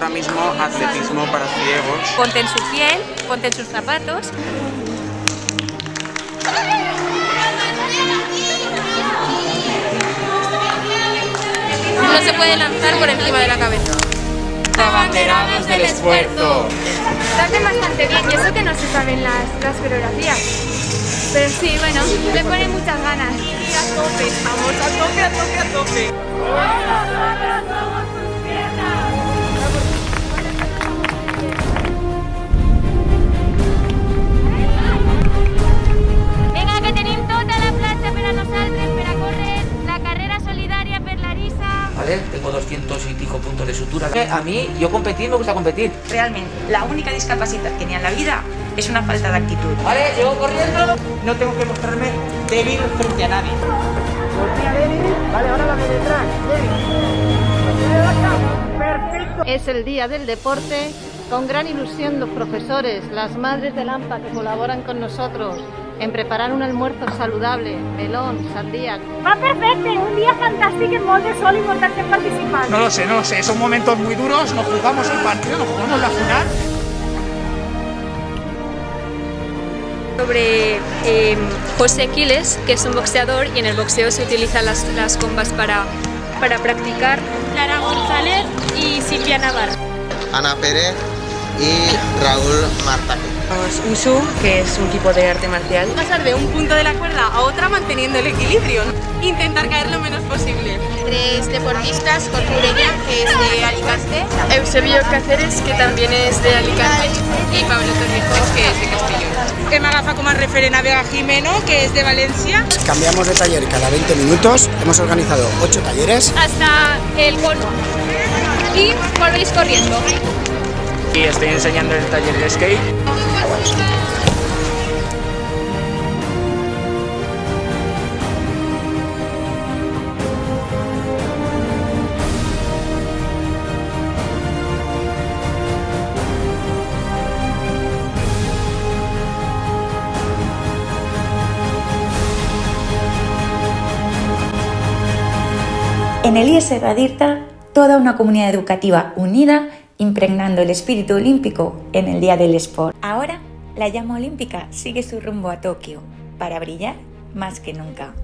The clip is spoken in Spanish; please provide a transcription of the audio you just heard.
ahora mismo atletismo para ciegos. Ponte en su piel, ponte en sus zapatos. No se puede lanzar por encima de la cabeza. Abanderados del esfuerzo. Lo hacen bastante bien y eso que no se saben las coreografías. Pero sí, bueno, le ponen muchas ganas. A tope, vamos, a tope, a tope, a tope. Venga, que tenim tota la platja per a nosaltres per a córrer la carrera solidària per l'Arisa. ¿Vale? Tengo 200 y pico puntos de sutura. A mí, yo competir, me gusta competir. Realmente, la única discapacidad que tenía en la vida es una falta de actitud. Vale, llevo corriendo. No tengo que mostrarme débil frente a nadie. Vale, ahora la de detrás. Perfecto. Es el día del deporte. Con gran ilusión los profesores, las madres del AMPA que colaboran con nosotros en preparar un almuerzo saludable, melón, sandía. Va perfecte, un dia fantàstic amb molt de sol i molta gent participant. No lo sé, son momentos muy duros, nos jugamos el partido, nos jugamos la final. Sobre José Quiles, que es un boxeador, y en el boxeo se utilizan las combas para practicar. Clara González y Silvia Navarro. Ana Pérez y Raúl Martaque. Usu, que es un tipo de arte marcial. Pasar de un punto de la cuerda a otra manteniendo el equilibrio. Intentar caer lo menos posible. 3 deportistas, Corcureña, que es de Alicante. Eusebio Cáceres, que también es de Alicante. Y Pablo Torrijos, que es de Castellón. Hem agafat com a referent a Vega Jimeno, que es de Valencia. Cambiamos de taller cada 20 minutos. Hemos organizado 8 talleres. Hasta el cono. Y volvéis corriendo. Y estoy enseñando el taller de skate. En el IES Radirta, toda una comunidad educativa unida, impregnando el espíritu olímpico en el Día del Sport. Ahora, la llama olímpica sigue su rumbo a Tokio, para brillar más que nunca.